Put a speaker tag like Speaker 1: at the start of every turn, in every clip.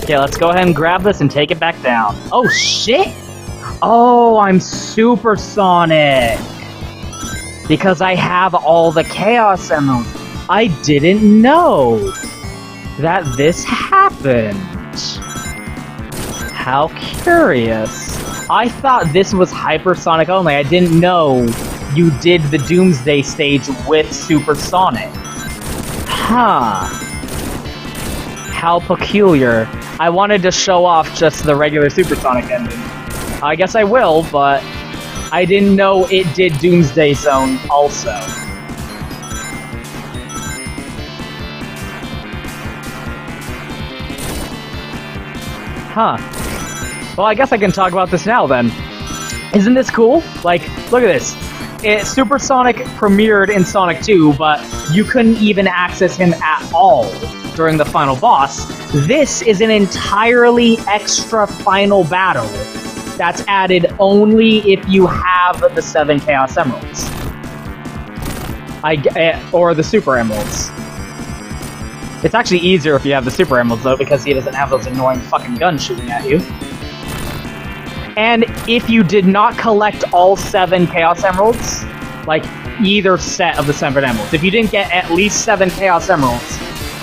Speaker 1: Okay, let's go ahead and grab this and take it back down. Oh, shit! Oh, I'm supersonic! Because I have all the Chaos Emeralds. I didn't know that this happened. How curious. I thought this was hypersonic only. I didn't know you did the Doomsday stage with supersonic. Huh. How peculiar. I wanted to show off just the regular supersonic ending. I guess I will, but I didn't know it did Doomsday Zone also. Huh. Well, I guess I can talk about this now then. Isn't this cool? Like, look at this. Supersonic premiered in Sonic 2, but you couldn't even access him at all during the final boss. This is an entirely extra final battle that's added only if you have the 7 Chaos Emeralds. Or the Super Emeralds. It's actually easier if you have the Super Emeralds, though, because he doesn't have those annoying fucking guns shooting at you. And if you did not collect all 7 Chaos Emeralds, like either set of the 7 Emeralds, if you didn't get at least 7 Chaos Emeralds,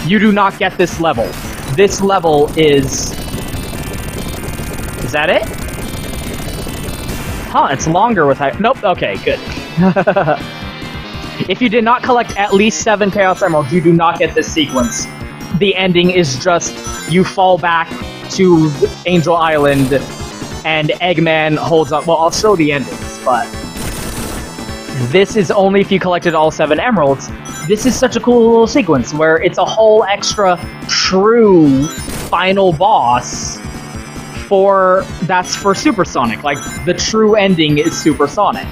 Speaker 1: you do not get this level. This level is... Is that it? Huh, it's longer with... Nope, okay, good. If you did not collect at least 7 Chaos Emeralds, you do not get this sequence. The ending is just, you fall back to Angel Island, and Eggman holds up. Well, I'll show the endings, but... This is only if you collected all 7 Emeralds. This is such a cool little sequence, where it's a whole extra true final boss that's for Supersonic. Like, the true ending is Supersonic.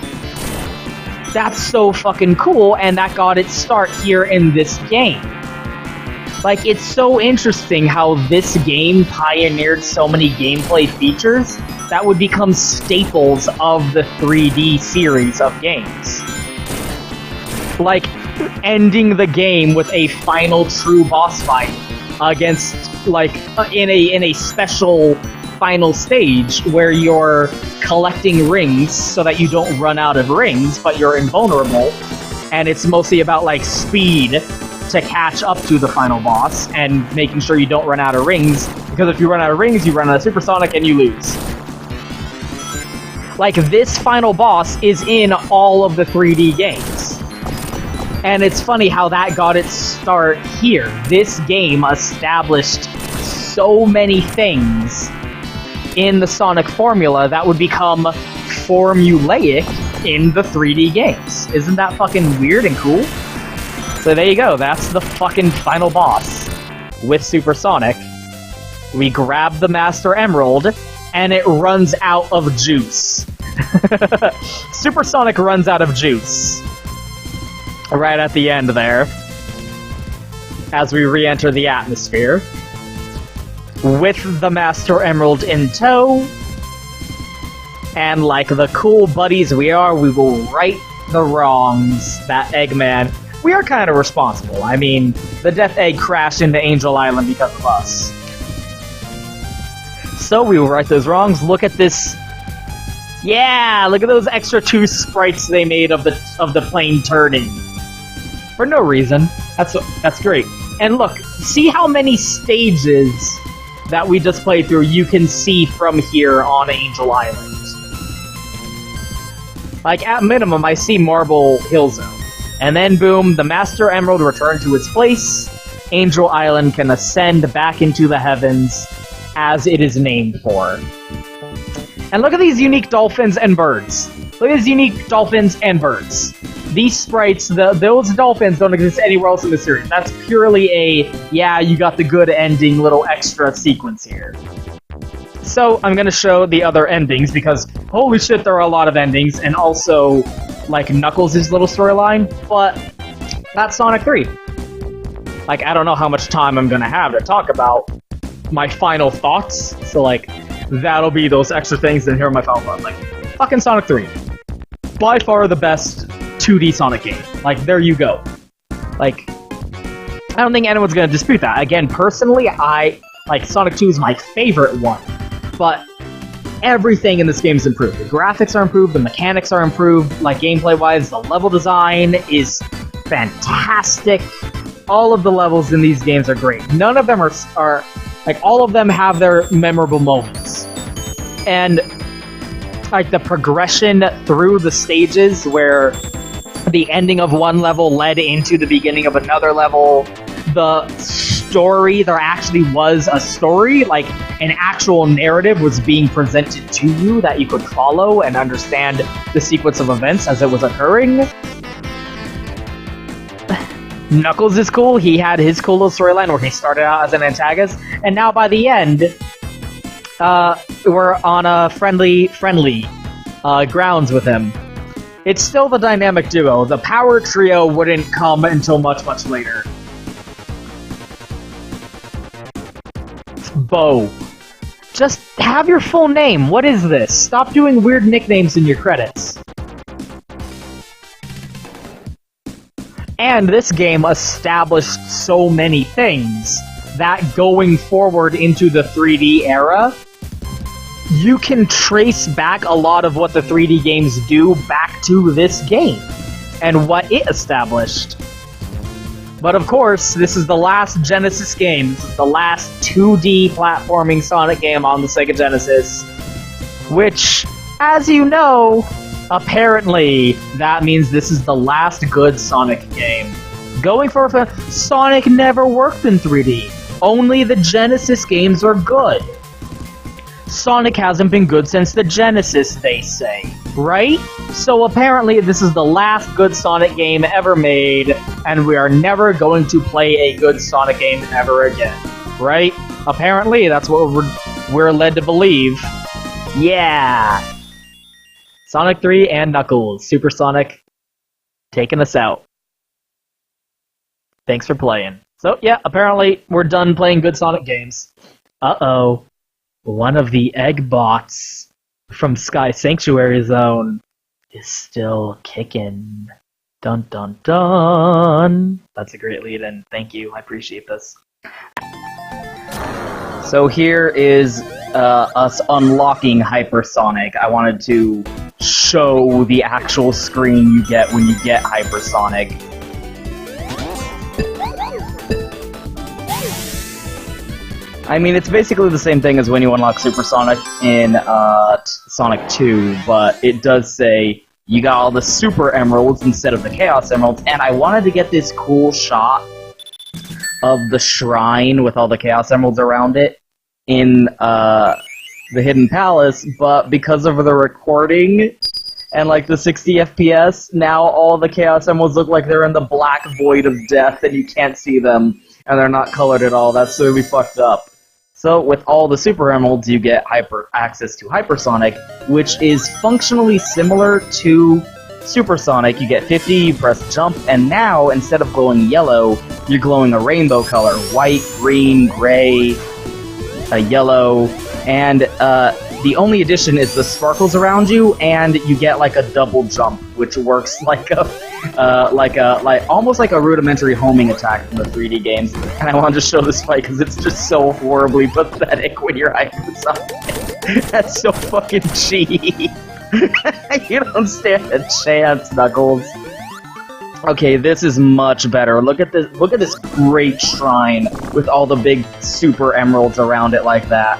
Speaker 1: That's so fucking cool, and that got its start here in this game. Like, it's so interesting how this game pioneered so many gameplay features that would become staples of the 3D series of games. Like, ending the game with a final true boss fight against, like, in a special final stage where you're collecting rings so that you don't run out of rings, but you're invulnerable, and it's mostly about, like, speed to catch up to the final boss and making sure you don't run out of rings, because if you run out of rings, you run out of Supersonic and you lose. Like, this final boss is in all of the 3D games. And it's funny how that got its start here. This game established so many things in the Sonic formula that would become formulaic in the 3D games. Isn't that fucking weird and cool? So there you go, that's the fucking final boss with Supersonic. We grab the Master Emerald, and it runs out of juice. Supersonic runs out of juice. Right at the end there. As we re-enter the atmosphere. With the Master Emerald in tow. And like the cool buddies we are, we will right the wrongs that Eggman... We are kind of responsible. I mean, the Death Egg crashed into Angel Island because of us. So we will right those wrongs. Look at this. Yeah, look at those extra 2 sprites they made of the plane turning. For no reason. That's great. And look, see how many stages that we just played through you can see from here on Angel Island. Like, at minimum, I see Marble Hill Zone. And then, boom, the Master Emerald returned to its place. Angel Island can ascend back into the heavens as it is named for. And look at these unique dolphins and birds. Look at these unique dolphins and birds. These sprites, those dolphins don't exist anywhere else in the series. That's purely a, yeah, you got the good ending little extra sequence here. So, I'm gonna show the other endings, because holy shit, there are a lot of endings, and also... like Knuckles' little storyline, but that's Sonic 3. Like, I don't know how much time I'm gonna have to talk about my final thoughts, so like, that'll be those extra things, and here are my final thoughts. Like, fucking Sonic 3. By far the best 2D Sonic game. Like, there you go. Like, I don't think anyone's gonna dispute that. Again, personally, I Like, Sonic 2 is my favorite one. But everything in this game is improved. The graphics are improved, the mechanics are improved, like, gameplay-wise, the level design is fantastic. All of the levels in these games are great. None of them are like, all of them have their memorable moments. And, like, the progression through the stages where the ending of one level led into the beginning of another level, the story, there actually was a story, like, an actual narrative was being presented to you that you could follow and understand the sequence of events as it was occurring. Knuckles is cool. He had his cool little storyline where he started out as an antagonist, and now by the end, we're on a friendly grounds with him. It's still the dynamic duo. The power trio wouldn't come until much, much later. Bo. Just have your full name. What is this? Stop doing weird nicknames in your credits. And this game established so many things that going forward into the 3D era, you can trace back a lot of what the 3D games do back to this game and what it established. But of course, this is the last Genesis game. This is the last 2D platforming Sonic game on the Sega Genesis, which, as you know, apparently, that means this is the last good Sonic game. Going forward, Sonic never worked in 3D. Only the Genesis games are good. Sonic hasn't been good since the Genesis, they say. Right? So apparently this is the last good Sonic game ever made, and we are never going to play a good Sonic game ever again. Right? Apparently, that's what we're led to believe. Yeah! Sonic 3 and Knuckles. Super Sonic taking us out. Thanks for playing. So, yeah, apparently we're done playing good Sonic games. Uh-oh. One of the egg bots from Sky Sanctuary Zone is still kicking. Dun dun dun! That's a great lead-in. Thank you. I appreciate this. So here is us unlocking Hypersonic. I wanted to show the actual screen you get when you get Hypersonic. I mean, it's basically the same thing as when you unlock Supersonic in Sonic 2, but it does say you got all the Super Emeralds instead of the Chaos Emeralds, and I wanted to get this cool shot of the shrine with all the Chaos Emeralds around it in the Hidden Palace, but because of the recording and like the 60 FPS, now all the Chaos Emeralds look like they're in the black void of death and you can't see them, and they're not colored at all. That's really fucked up. So with all the Super Emeralds, you get access to Hypersonic, which is functionally similar to Supersonic. You get 50, you press jump, and now, instead of glowing yellow, you're glowing a rainbow color. White, green, gray, yellow, and the only addition is the sparkles around you, and you get like a double jump, which works like almost like a rudimentary homing attack from the 3D games. And I wanted to show this fight because it's just so horribly pathetic when you're Hypersonic. That's so fucking cheap. You don't stand a chance, Knuckles. Okay, this is much better. Look at this. Look at this great shrine with all the big super emeralds around it like that.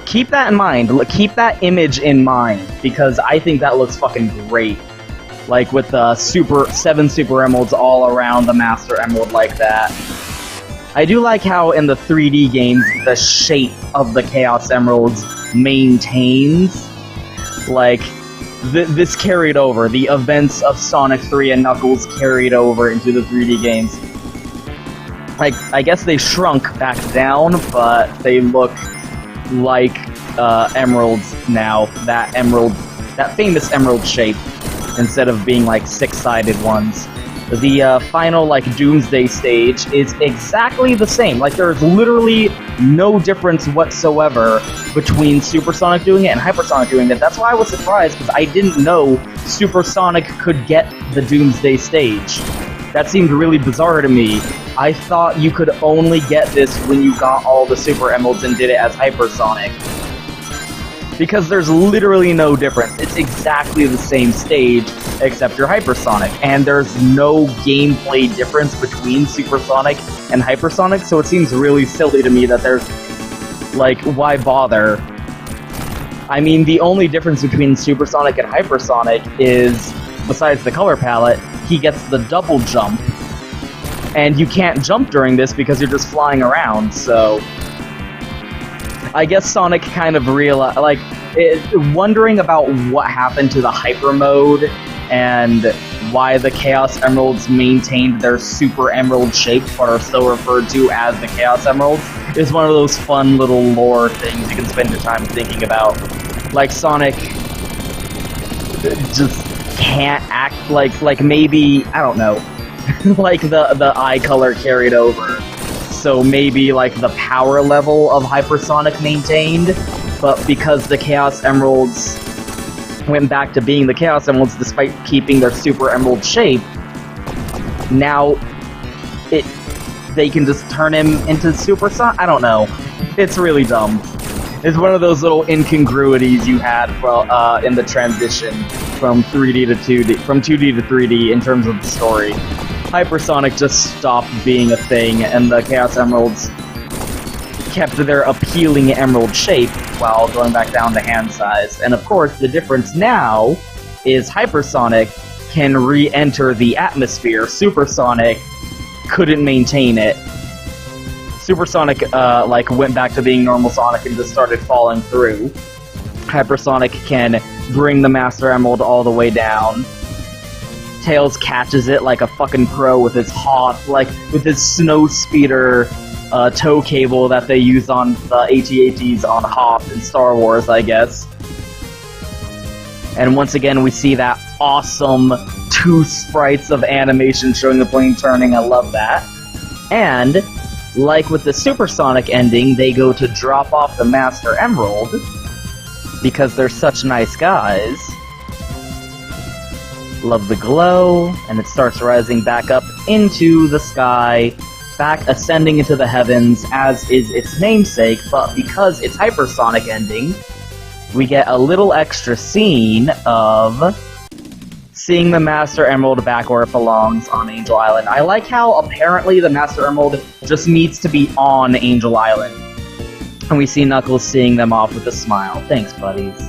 Speaker 1: Keep that in mind. Keep that image in mind, because I think that looks fucking great. Like with the 7 super emeralds all around the Master Emerald like that. I do like how in the 3D games the shape of the Chaos Emeralds maintains. Like, this carried over. The events of Sonic 3 and Knuckles carried over into the 3D games. Like, I guess they shrunk back down, but they look like emeralds now. That famous emerald shape, instead of being like 6-sided ones. The final, like, Doomsday stage is exactly the same. Like, there's literally no difference whatsoever between Supersonic doing it and Hypersonic doing it. That's why I was surprised, because I didn't know Supersonic could get the Doomsday stage. That seemed really bizarre to me. I thought you could only get this when you got all the Super Emeralds and did it as Hypersonic. Because there's literally no difference. It's exactly the same stage, except you're Hypersonic. And there's no gameplay difference between Supersonic and Hypersonic, so it seems really silly to me that there's... like, why bother? I mean, the only difference between Supersonic and Hypersonic is, besides the color palette, he gets the double jump. And you can't jump during this because you're just flying around, so... I guess Sonic kind of realized, like, wondering about what happened to the Hyper mode and why the Chaos Emeralds maintained their Super Emerald shape but are still referred to as the Chaos Emeralds is one of those fun little lore things you can spend your time thinking about. Like, Sonic just can't act like maybe, I don't know, like the eye color carried over. So maybe, like, the power level of Hypersonic maintained, but because the Chaos Emeralds went back to being the Chaos Emeralds despite keeping their Super Emerald shape, now they can just turn him into Super Sonic? I don't know. It's really dumb. It's one of those little incongruities you had in the transition from 3D to 2D, from 2D to 3D in terms of the story. Hypersonic just stopped being a thing, and the Chaos Emeralds kept their appealing emerald shape while going back down to hand size. And of course, the difference now is Hypersonic can re-enter the atmosphere. Supersonic couldn't maintain it. Supersonic, like, went back to being normal Sonic and just started falling through. Hypersonic can bring the Master Emerald all the way down. Tails catches it like a fucking pro with his with his snow speeder tow cable that they use on the AT-ATs on Hoth in Star Wars, I guess. And once again, we see that awesome 2 sprites of animation showing the plane turning. I love that. And, like with the Supersonic ending, they go to drop off the Master Emerald because they're such nice guys. Love the glow, and it starts rising back up into the sky, back ascending into the heavens, as is its namesake, but because it's Hypersonic ending, we get a little extra scene of seeing the Master Emerald back where it belongs on Angel Island. I like how apparently the Master Emerald just needs to be on Angel Island. And we see Knuckles seeing them off with a smile. Thanks, buddies.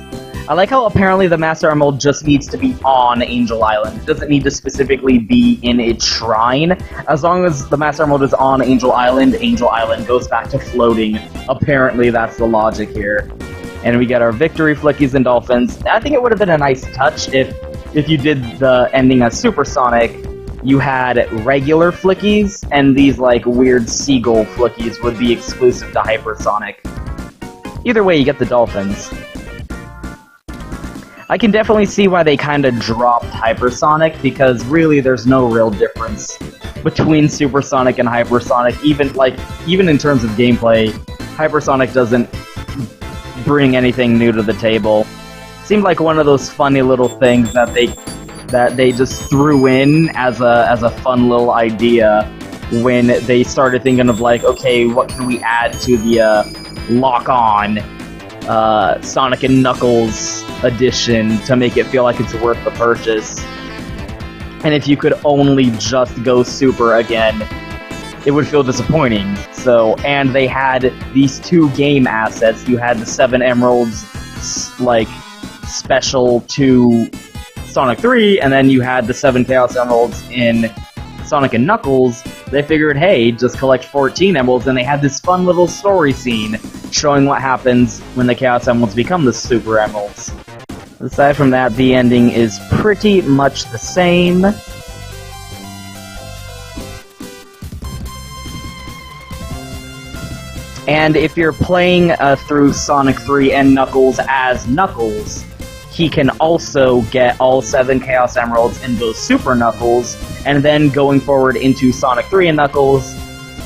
Speaker 1: I like how apparently the Master Emerald just needs to be on Angel Island. It doesn't need to specifically be in its shrine. As long as the Master Emerald is on Angel Island goes back to floating. Apparently that's the logic here. And we get our victory flickies and dolphins. I think it would have been a nice touch if you did the ending as Supersonic, you had regular flickies, and these, like, weird seagull flickies would be exclusive to Hypersonic. Either way, you get the dolphins. I can definitely see why they kind of dropped Hypersonic, because really there's no real difference between Supersonic and Hypersonic. Even in terms of gameplay, Hypersonic doesn't bring anything new to the table. Seemed like one of those funny little things that they just threw in as a fun little idea when they started thinking of, like, okay, what can we add to the lock-on Sonic and Knuckles edition to make it feel like it's worth the purchase. And if you could only just go Super again, it would feel disappointing. So, and they had these 2 game assets. You had the 7 Emeralds, like, special to Sonic 3, and then you had the 7 Chaos Emeralds in Sonic and Knuckles. They figured, hey, just collect 14 Emeralds, and they had this fun little story scene showing what happens when the Chaos Emeralds become the Super Emeralds. Aside from that, the ending is pretty much the same. And if you're playing through Sonic 3 and Knuckles as Knuckles, he can also get all 7 Chaos Emeralds and go Super Knuckles, and then going forward into Sonic 3 and Knuckles,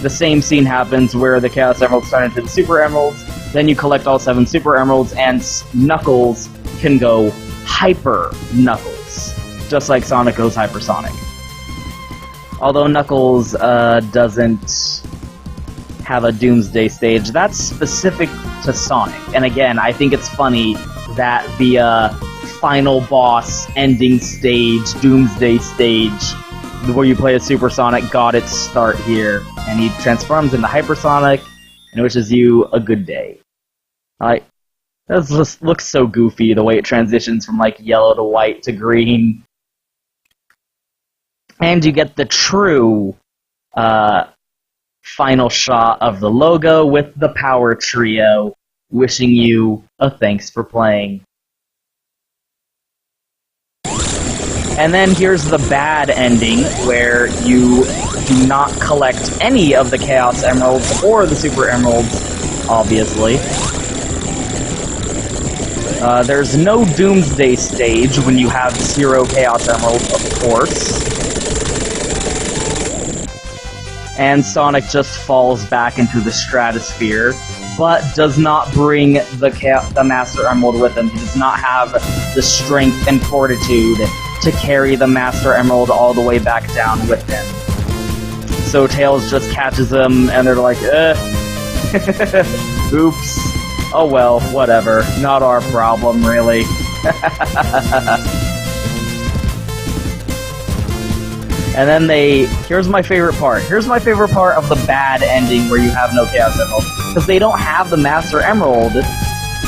Speaker 1: the same scene happens where the Chaos Emeralds turn into the Super Emeralds, then you collect all 7 Super Emeralds, and Knuckles can go Hyper Knuckles, just like Sonic goes Hypersonic. Although Knuckles doesn't have a Doomsday stage, that's specific to Sonic. And again, I think it's funny that the final boss ending stage, Doomsday stage, where you play as Super Sonic, got its start here. And he transforms into Hypersonic and wishes you a good day. Like, that just looks so goofy, the way it transitions from like yellow to white to green. And you get the true final shot of the logo with the Power Trio, wishing you a thanks for playing. And then here's the bad ending, where you do not collect any of the Chaos Emeralds or the Super Emeralds, obviously. There's no Doomsday stage when you have 0 Chaos Emeralds, of course. And Sonic just falls back into the stratosphere, but does not bring the Master Emerald with him. He does not have the strength and fortitude to carry the Master Emerald all the way back down with him. So Tails just catches him, and they're like, oops. Oh well, whatever. Not our problem, really. And then here's my favorite part. Here's my favorite part of the bad ending where you have no Chaos Emerald. Because they don't have the Master Emerald,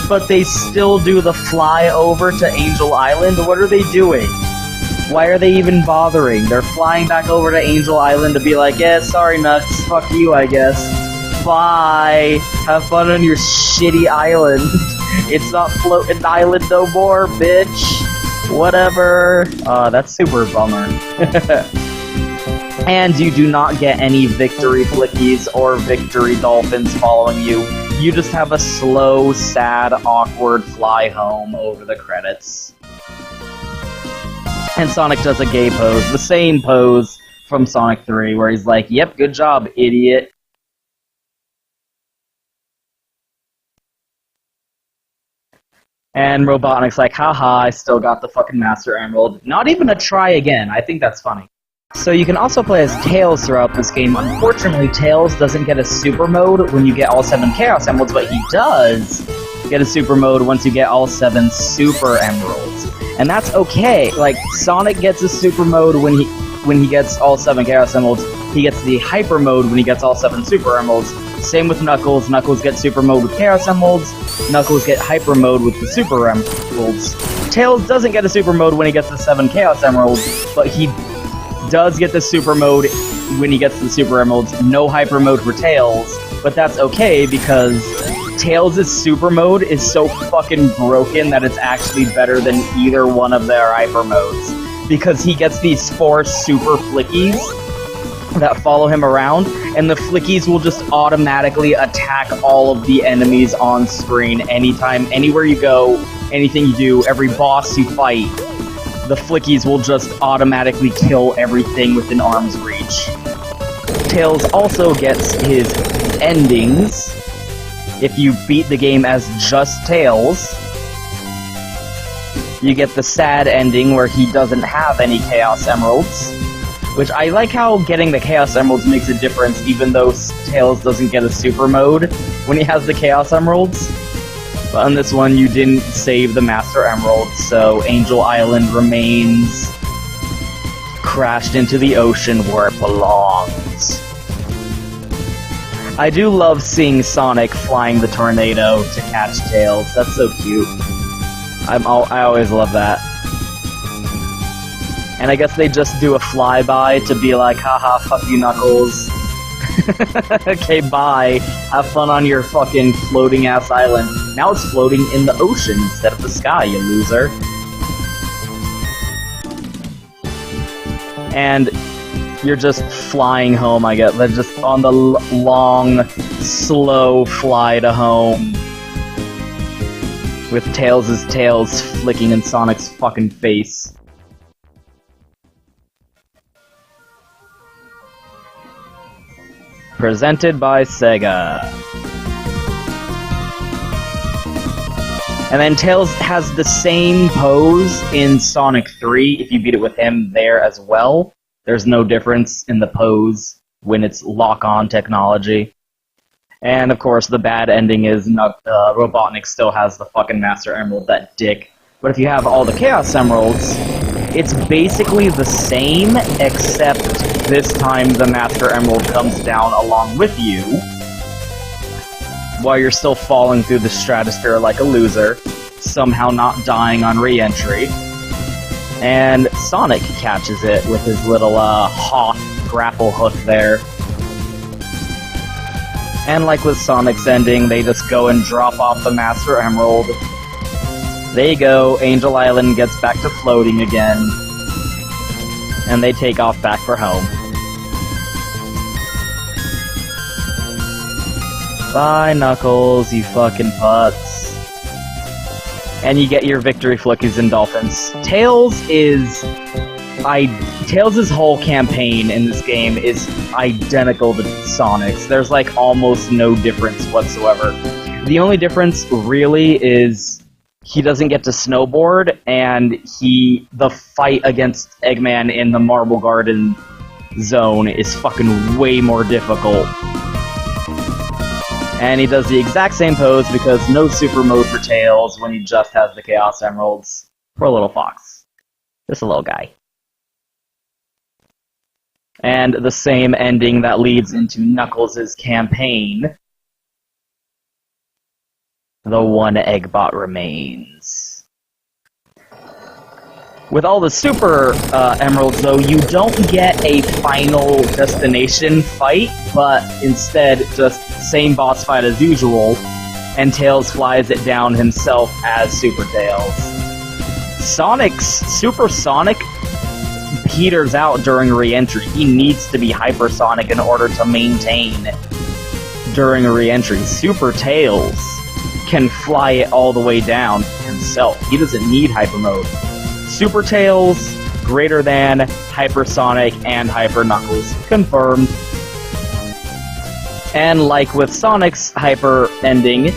Speaker 1: but they still do the fly over to Angel Island. What are they doing? Why are they even bothering? They're flying back over to Angel Island to be like, yeah, sorry, Nuts, fuck you, I guess. Bye! Have fun on your shitty island. It's not floating island no more, bitch. Whatever. That's super bummer. And you do not get any victory flickies or victory dolphins following you. You just have a slow, sad, awkward fly home over the credits. And Sonic does a gay pose, the same pose from Sonic 3, where he's like, yep, good job, idiot. And Robotnik's like, haha, I still got the fucking Master Emerald. Not even a try again. I think that's funny. So you can also play as Tails throughout this game. Unfortunately, Tails doesn't get a super mode when you get all 7 Chaos Emeralds, but he does get a super mode once you get all 7 Super Emeralds. And that's okay. Like, Sonic gets a super mode when he gets all 7 Chaos Emeralds. He gets the Hyper mode when he gets all 7 Super Emeralds. Same with Knuckles. Knuckles gets super mode with Chaos Emeralds. Knuckles get Hyper mode with the Super Emeralds. Tails doesn't get a super mode when he gets the 7 Chaos Emeralds, but he does get the super mode when he gets the Super Emeralds. No Hyper mode for Tails, but that's okay because Tails' super mode is so fucking broken that it's actually better than either one of their Hyper modes. Because he gets these 4 super flickies that follow him around, and the flickies will just automatically attack all of the enemies on screen anytime, anywhere you go, anything you do, every boss you fight. The flickies will just automatically kill everything within arm's reach. Tails also gets his endings. If you beat the game as just Tails, you get the sad ending where he doesn't have any Chaos Emeralds. Which I like how getting the Chaos Emeralds makes a difference even though Tails doesn't get a super mode when he has the Chaos Emeralds. But on this one, you didn't save the Master Emerald, so Angel Island remains crashed into the ocean where it belongs. I do love seeing Sonic flying the tornado to catch Tails. That's so cute. I always love that. And I guess they just do a flyby to be like, haha, fuck you, Knuckles. Okay, bye. Have fun on your fucking floating-ass island. Now it's floating in the ocean instead of the sky, you loser. And you're just flying home, I guess. They're just on the long, slow fly to home. With Tails' tails flicking in Sonic's fucking face. Presented by Sega. And then Tails has the same pose in Sonic 3, if you beat it with him there as well. There's no difference in the pose when it's lock-on technology. And of course, the bad ending is Robotnik still has the fucking Master Emerald, that dick. But if you have all the Chaos Emeralds, it's basically the same, except this time the Master Emerald comes down along with you, while you're still falling through the stratosphere like a loser, somehow not dying on re-entry. And Sonic catches it with his little Hoth grapple hook there. And like with Sonic's ending, they just go and drop off the Master Emerald. They go, Angel Island gets back to floating again, and they take off back for home. Bye, Knuckles, you fucking putz. And you get your victory flickies and dolphins. Tails' whole campaign in this game is identical to Sonic's. There's like almost no difference whatsoever. The only difference really is he doesn't get to snowboard, and the fight against Eggman in the Marble Garden zone is fucking way more difficult. And he does the exact same pose because no super mode for Tails when he just has the Chaos Emeralds. Poor little fox. Just a little guy. And the same ending that leads into Knuckles' campaign. The one Eggbot remains. With all the Super Emeralds, though, you don't get a final destination fight, but instead just same boss fight as usual, and Tails flies it down himself as Super Tails. Super Sonic peters out during re-entry. He needs to be hypersonic in order to maintain during a re-entry. Super Tails can fly it all the way down himself. He doesn't need hyper mode. Super Tails, greater than, hypersonic, and Hyper Knuckles. Confirmed. And like with Sonic's hyper ending,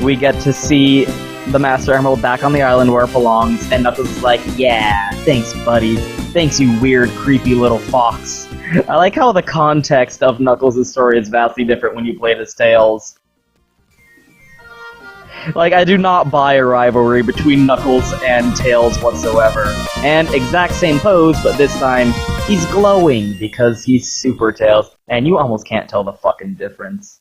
Speaker 1: we get to see the Master Emerald back on the island where it belongs, and Knuckles is like, yeah, thanks buddy. Thanks you weird, creepy little fox. I like how the context of Knuckles' story is vastly different when you play as Tails. Like, I do not buy a rivalry between Knuckles and Tails whatsoever. And exact same pose, but this time, he's glowing because he's Super Tails, and you almost can't tell the fucking difference.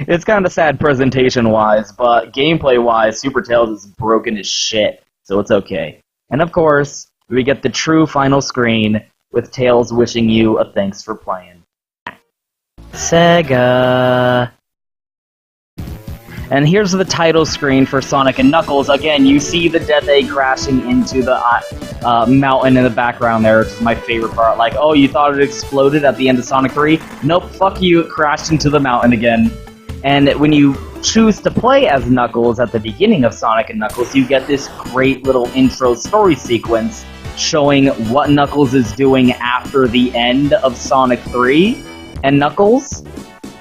Speaker 1: It's kinda sad presentation-wise, but gameplay-wise, Super Tails is broken as shit, so it's okay. And of course, we get the true final screen, with Tails wishing you a thanks for playing. Sega... And here's the title screen for Sonic and Knuckles. Again, you see the Death Egg crashing into the mountain in the background there, which is my favorite part. Like, oh, you thought it exploded at the end of Sonic 3? Nope, fuck you, it crashed into the mountain again. And when you choose to play as Knuckles at the beginning of Sonic and Knuckles, you get this great little intro story sequence showing what Knuckles is doing after the end of Sonic 3. And Knuckles,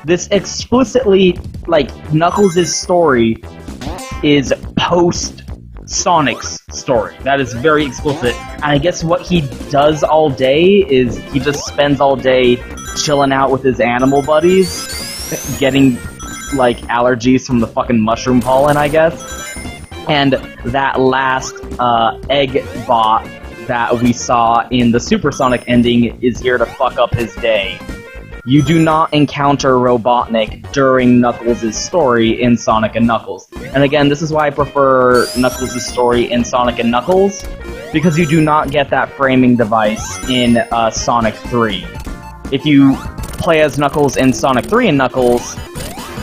Speaker 1: this explicitly, like, Knuckles' story is post-Sonic's story. That is very explicit. And I guess what he does all day is he just spends all day chilling out with his animal buddies, getting, like, allergies from the fucking mushroom pollen, I guess. And that last egg bot that we saw in the Supersonic ending is here to fuck up his day. You do not encounter Robotnik during Knuckles' story in Sonic & Knuckles. And again, this is why I prefer Knuckles' story in Sonic & Knuckles, because you do not get that framing device in Sonic 3. If you play as Knuckles in Sonic 3 and Knuckles,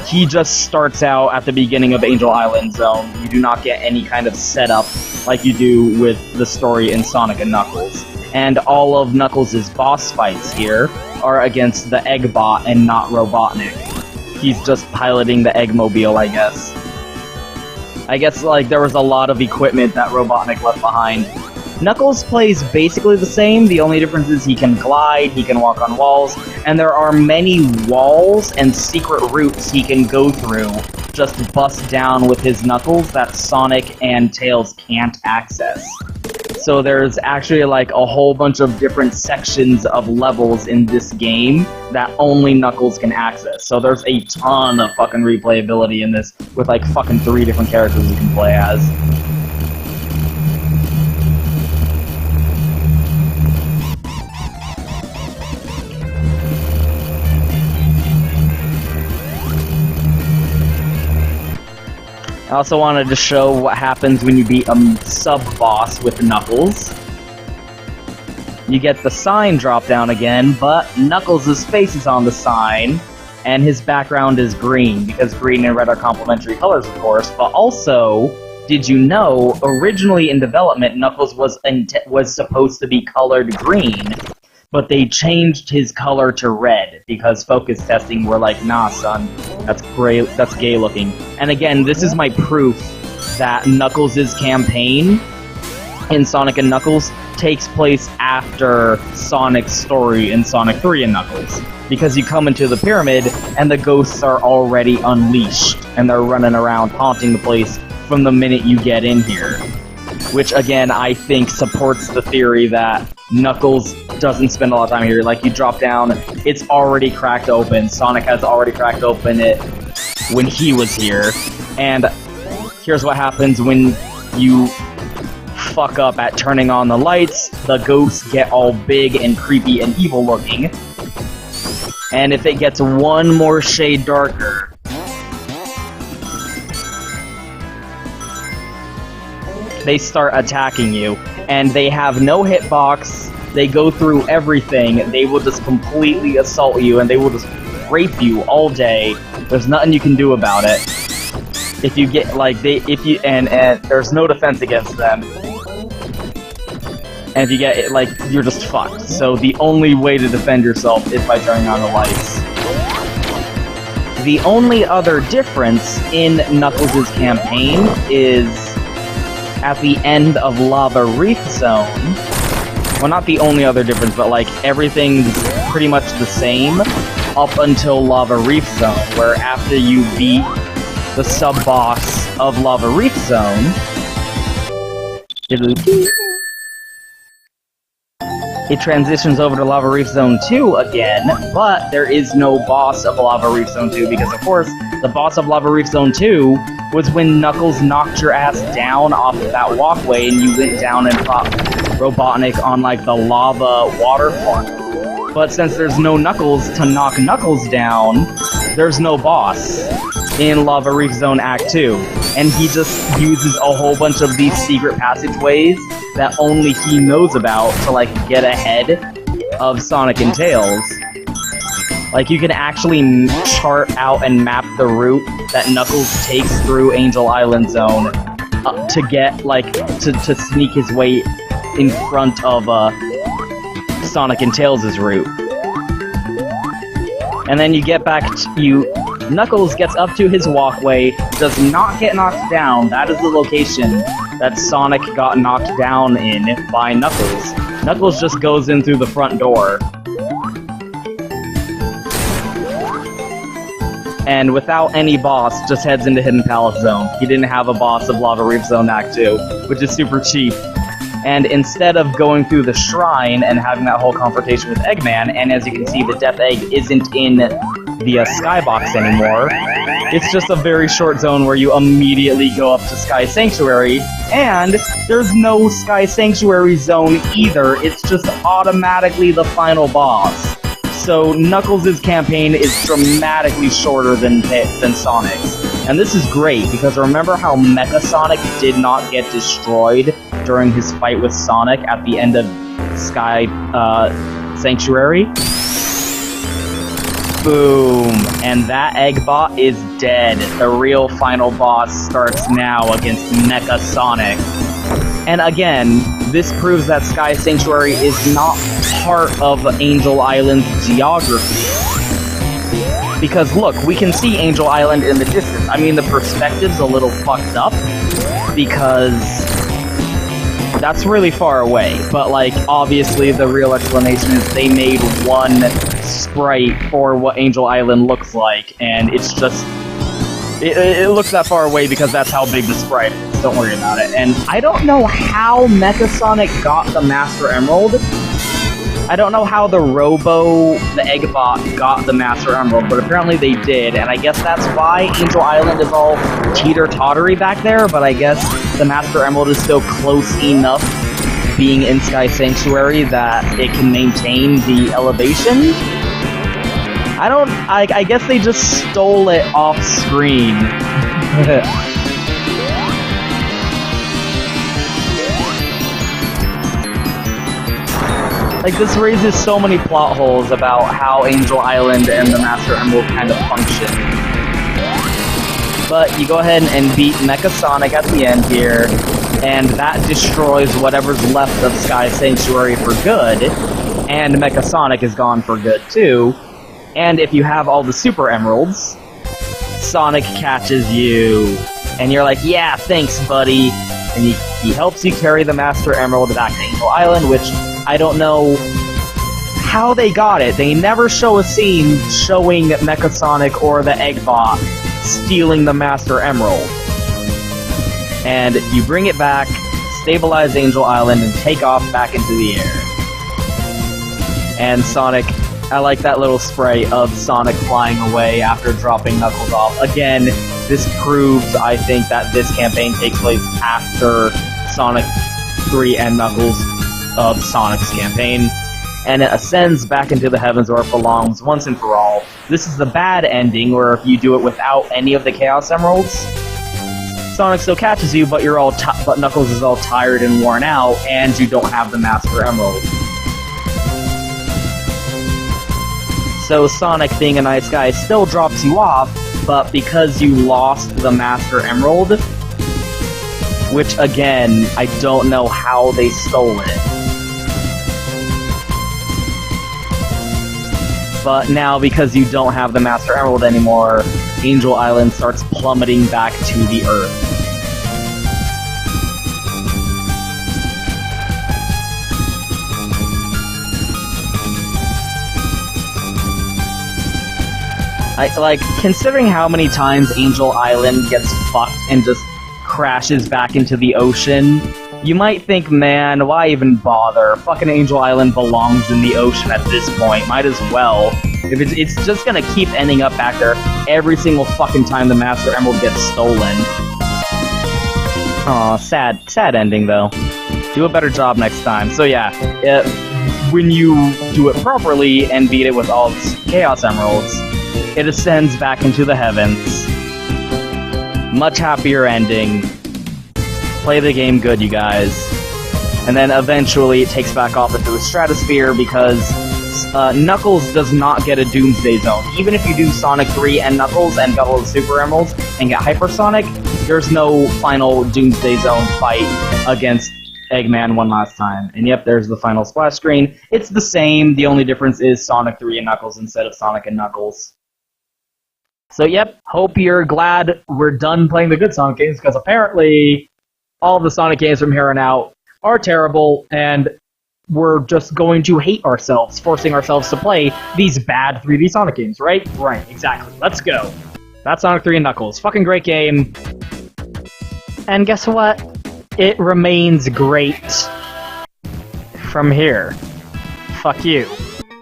Speaker 1: he just starts out at the beginning of Angel Island Zone. You do not get any kind of setup like you do with the story in Sonic & Knuckles. And all of Knuckles' boss fights here are against the Eggbot and not Robotnik. He's just piloting the Eggmobile, I guess. I guess, like, there was a lot of equipment that Robotnik left behind. Knuckles plays basically the same, the only difference is he can glide, he can walk on walls, and there are many walls and secret routes he can go through, just bust down with his Knuckles that Sonic and Tails can't access. So there's actually like a whole bunch of different sections of levels in this game that only Knuckles can access. So there's a ton of fucking replayability in this, with like fucking 3 different characters you can play as. I also wanted to show what happens when you beat a sub-boss with Knuckles. You get the sign drop down again, but Knuckles' face is on the sign, and his background is green, because green and red are complementary colors, of course, but also, did you know, originally in development, Knuckles was supposed to be colored green, but they changed his color to red because focus testing were like, nah, son, that's gay looking. And again, this is my proof that Knuckles' campaign in Sonic and Knuckles takes place after Sonic's story in Sonic 3 and Knuckles. Because you come into the pyramid, and the ghosts are already unleashed, and they're running around haunting the place from the minute you get in here. Which, again, I think supports the theory that Knuckles doesn't spend a lot of time here. Like, you drop down, it's already cracked open. Sonic has already cracked open it when he was here. And here's what happens when you fuck up at turning on the lights. The ghosts get all big and creepy and evil looking. And if it gets one more shade darker, they start attacking you, and they have no hitbox, they go through everything, they will just completely assault you, and they will just rape you all day. There's nothing you can do about it. If you get, like, and there's no defense against them. And if you get, like, you're just fucked. So the only way to defend yourself is by turning on the lights. The only other difference in Knuckles' campaign is at the end of Lava Reef Zone. Well, not the only other difference, but like everything's pretty much the same up until Lava Reef Zone, where after you beat the sub-boss of Lava Reef Zone, it transitions over to Lava Reef Zone 2 again, but there is no boss of Lava Reef Zone 2, because of course, the boss of Lava Reef Zone 2 was when Knuckles knocked your ass down off of that walkway and you went down and fought Robotnik on, like, the lava waterfall. But since there's no Knuckles to knock Knuckles down, there's no boss in Lava Reef Zone Act 2. And he just uses a whole bunch of these secret passageways that only he knows about to, like, get ahead of Sonic and Tails. Like, you can actually chart out and map the route that Knuckles takes through Angel Island Zone to get, like, to sneak his way in front of Sonic and Tails' route. And then you get back Knuckles gets up to his walkway, does not get knocked down. That is the location that Sonic got knocked down in by Knuckles. Knuckles just goes in through the front door. And without any boss, just heads into Hidden Palace Zone. He didn't have a boss of Lava Reef Zone Act 2, which is super cheap. And instead of going through the shrine and having that whole confrontation with Eggman, and as you can see, the Death Egg isn't in the Skybox anymore, it's just a very short zone where you immediately go up to Sky Sanctuary, and there's no Sky Sanctuary zone either, it's just automatically the final boss. So Knuckles' campaign is dramatically shorter than Sonic's. And this is great, because remember how Mecha Sonic did not get destroyed during his fight with Sonic at the end of Sky Sanctuary? Boom! And that Eggbot is dead. The real final boss starts now against Mecha Sonic. And again, this proves that Sky Sanctuary is not part of Angel Island's geography. Because look, we can see Angel Island in the distance. I mean, the perspective's a little fucked up, because that's really far away. But, like, obviously the real explanation is they made one sprite for what Angel Island looks like, and it's just... It looks that far away because that's how big the sprite is. don't worry about it. And I don't know how Mecha Sonic got the Master Emerald. I don't know how the Eggbot got the Master Emerald, but apparently they did, and I guess that's why Angel Island is all teeter-tottery back there, but I guess the Master Emerald is still close enough being in Sky Sanctuary that it can maintain the elevation. I guess they just stole it off screen. Like, this raises so many plot holes about how Angel Island and the Master Emerald kind of function. But you go ahead and beat Mecha Sonic at the end here, and that destroys whatever's left of Sky Sanctuary for good, and Mecha Sonic is gone for good too. And if you have all the Super Emeralds, Sonic catches you, and you're like, yeah, thanks, buddy. And he helps you carry the Master Emerald back to Angel Island, which I don't know how they got it. They never show a scene showing Mecha Sonic or the Eggbot stealing the Master Emerald. And you bring it back, stabilize Angel Island, and take off back into the air. And Sonic, I like that little spray of Sonic flying away after dropping Knuckles off. Again, this proves, I think, that this campaign takes place after Sonic 3 and Knuckles of Sonic's campaign, and it ascends back into the heavens where it belongs once and for all. This is the bad ending, where if you do it without any of the Chaos Emeralds, Sonic still catches you, but but Knuckles is all tired and worn out, and you don't have the Master Emerald. So Sonic, being a nice guy, still drops you off, but because you lost the Master Emerald, which again, I don't know how they stole it. But now, because you don't have the Master Emerald anymore, Angel Island starts plummeting back to the Earth. Considering how many times Angel Island gets fucked and just crashes back into the ocean, you might think, man, why even bother? Fucking Angel Island belongs in the ocean at this point. Might as well. If it's just gonna keep ending up back there every single fucking time the Master Emerald gets stolen. Aw, sad ending though. Do a better job next time. So yeah, when you do it properly and beat it with all its Chaos Emeralds, it ascends back into the heavens. Much happier ending. Play the game good, you guys. And then eventually it takes back off into the stratosphere because Knuckles does not get a Doomsday Zone. Even if you do Sonic 3 and Knuckles and got all the Super Emeralds and get Hypersonic, there's no final Doomsday Zone fight against Eggman one last time. And yep, there's the final splash screen. It's the same, the only difference is Sonic 3 and Knuckles instead of Sonic and Knuckles. So yep, hope you're glad we're done playing the good Sonic games, because apparently all the Sonic games from here on out are terrible, and we're just going to hate ourselves, forcing ourselves to play these bad 3D Sonic games, right? Right, exactly. Let's go. That's Sonic 3 and Knuckles. Fucking great game. And guess what? It remains great from here. Fuck you.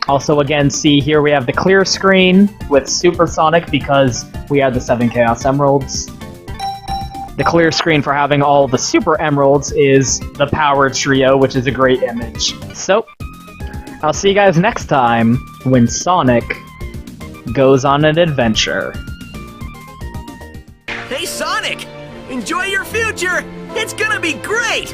Speaker 1: Also, again, see here we have the clear screen with Super Sonic because we had the 7 Chaos Emeralds. The clear screen for having all the Super Emeralds is the Power Trio, which is a great image. So, I'll see you guys next time when Sonic goes on an adventure.
Speaker 2: Hey, Sonic! Enjoy your future! It's gonna be great!